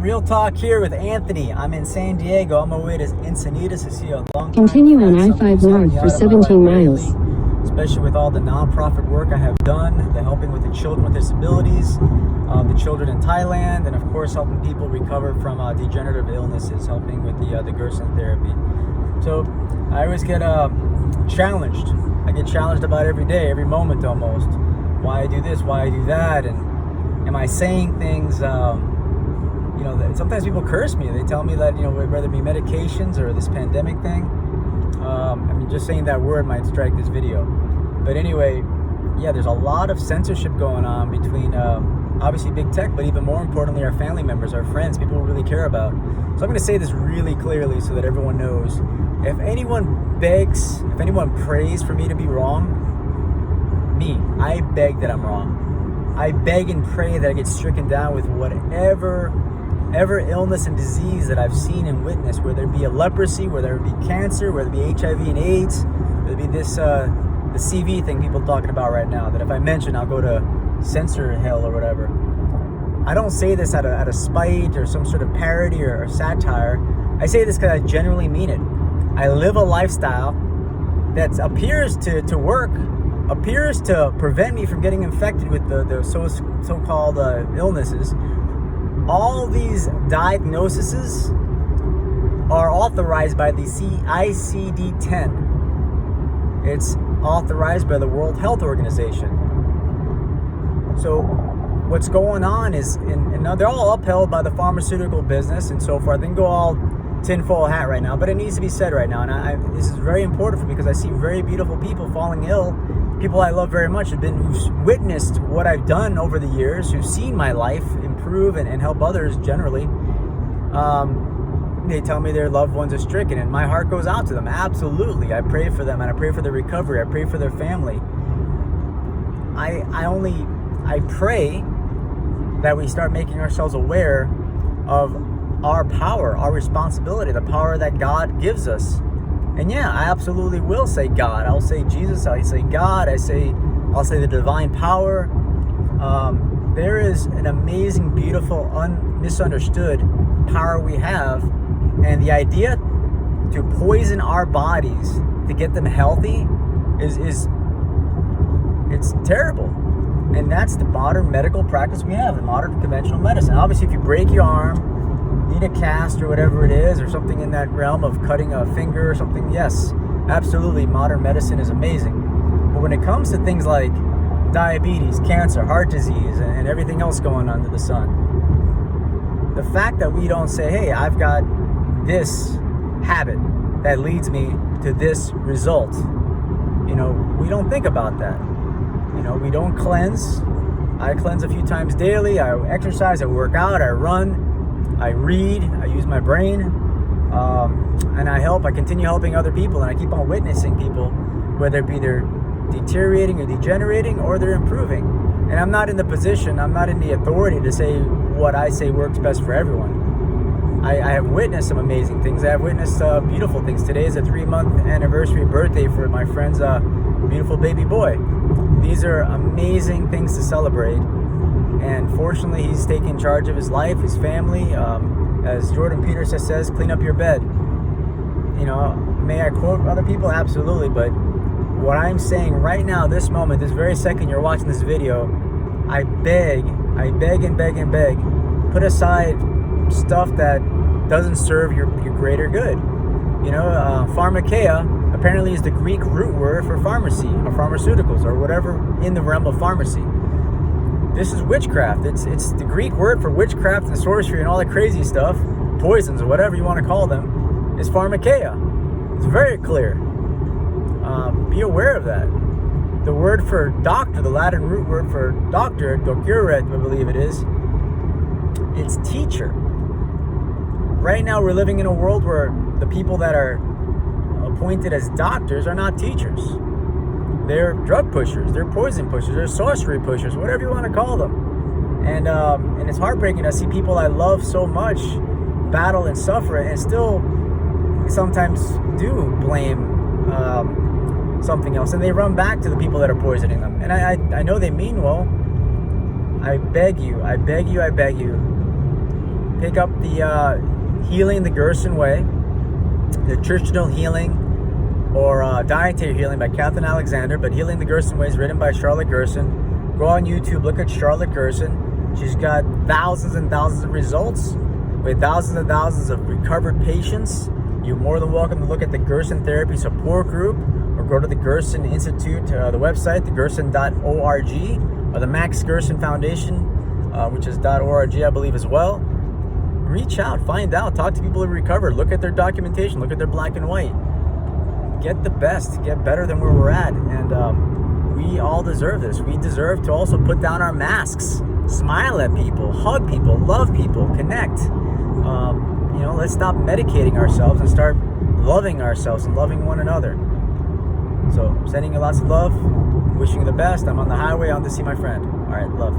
Real Talk here with Anthony. I'm in San Diego. On my way to Encinitas to see a long Continue on I-5 North for 17 miles. Especially with all the nonprofit work I have done, the helping with the children with disabilities, the children in Thailand, and of course helping people recover from degenerative illnesses, helping with the Gerson therapy. So I always get challenged. I get challenged about every day, every moment almost. Why I do this, why I do that, and am I saying things, sometimes people curse me. They tell me that, whether it be medications or this pandemic thing, just saying that word might strike this video. But anyway, yeah, there's a lot of censorship going on between, obviously big tech, but even more importantly, our family members, our friends, people we really care about. So I'm going to say this really clearly so that everyone knows. If anyone begs, if anyone prays for me to be wrong, I beg that I'm wrong. I beg and pray that I get stricken down with whatever illness and disease that I've seen and witnessed, whether it be a leprosy, whether it be cancer, whether it be HIV and AIDS, whether it be this the CV thing people are talking about right now, that if I mention, I'll go to censor hell or whatever. I don't say this out of spite or some sort of parody or satire. I say this because I genuinely mean it. I live a lifestyle that appears to work, appears to prevent me from getting infected with the so-called illnesses. All these diagnoses are authorized by the ICD-10. It's authorized by the World Health Organization. So what's going on is, and they're all upheld by the pharmaceutical business and so forth. They can go all tinfoil hat right now, but it needs to be said right now. And this is very important for me because I see very beautiful people falling ill, people I love very much, who've witnessed what I've done over the years, who've seen my life improve and help others generally. They tell me their loved ones are stricken, and my heart goes out to them. Absolutely. I pray for them, and I pray for their recovery. I pray for their family. I pray that we start making ourselves aware of our power, our responsibility, the power that God gives us. And yeah, I absolutely will say God. I'll say Jesus. I'll say God. I'll say the divine power. There is an amazing, beautiful, misunderstood power we have, and the idea to poison our bodies to get them healthy is it's terrible. And that's the modern medical practice we have, the modern conventional medicine. Obviously, if you break your arm, need a cast or whatever it is, or something in that realm of cutting a finger or something, yes, absolutely, modern medicine is amazing. But when it comes to things like diabetes, cancer, heart disease, and everything else going on under the sun, the fact that we don't say, hey, I've got this habit that leads me to this result, we don't think about that. We don't cleanse. I cleanse a few times daily. I exercise, I work out, I run, I read, I use my brain, and I continue helping other people, and I keep on witnessing people, whether it be they're deteriorating or degenerating or they're improving. And I'm not in the authority to say what I say works best for everyone. I have witnessed some amazing things. I have witnessed beautiful things. Today is a 3-month anniversary birthday for my friend's beautiful baby boy. These are amazing things to celebrate. And fortunately, he's taking charge of his life, his family. As Jordan Peterson says, clean up your bed. May I quote other people? Absolutely. But what I'm saying right now, this moment, this very second you're watching this video, I beg and beg and beg, put aside stuff that doesn't serve your greater good. Pharmakeia apparently is the Greek root word for pharmacy or pharmaceuticals or whatever in the realm of pharmacy. This is witchcraft. It's the Greek word for witchcraft and sorcery and all that crazy stuff, poisons or whatever you want to call them, is pharmakeia. It's very clear. Be aware of that. The word for doctor, the Latin root word for doctor, docere, I believe it is, it's teacher. Right now we're living in a world where the people that are appointed as doctors are not teachers. They're drug pushers, they're poison pushers, they're sorcery pushers, whatever you want to call them. And it's heartbreaking to see people I love so much battle and suffer, and still sometimes do blame something else, and they run back to the people that are poisoning them. And I know they mean well. I beg you, pick up the Healing the Gerson Way, the Traditional Healing or Dietary Healing by Catherine Alexander, but Healing the Gerson Way is written by Charlotte Gerson. Go on YouTube, look at Charlotte Gerson. She's got thousands and thousands of results with thousands and thousands of recovered patients. You're more than welcome to look at the Gerson Therapy Support Group or go to the Gerson Institute, the website, thegerson.org, or the Max Gerson Foundation, which is .org, I believe, as well. Reach out, find out, talk to people who recovered, look at their documentation, look at their black and white. Get the best, get better than where we're at, and we all deserve this. We deserve to also put down our masks, smile at people, hug people, love people, connect. Let's stop medicating ourselves and start loving ourselves and loving one another. So, sending you lots of love, wishing you the best. I'm on the highway on to see my friend. All right, love.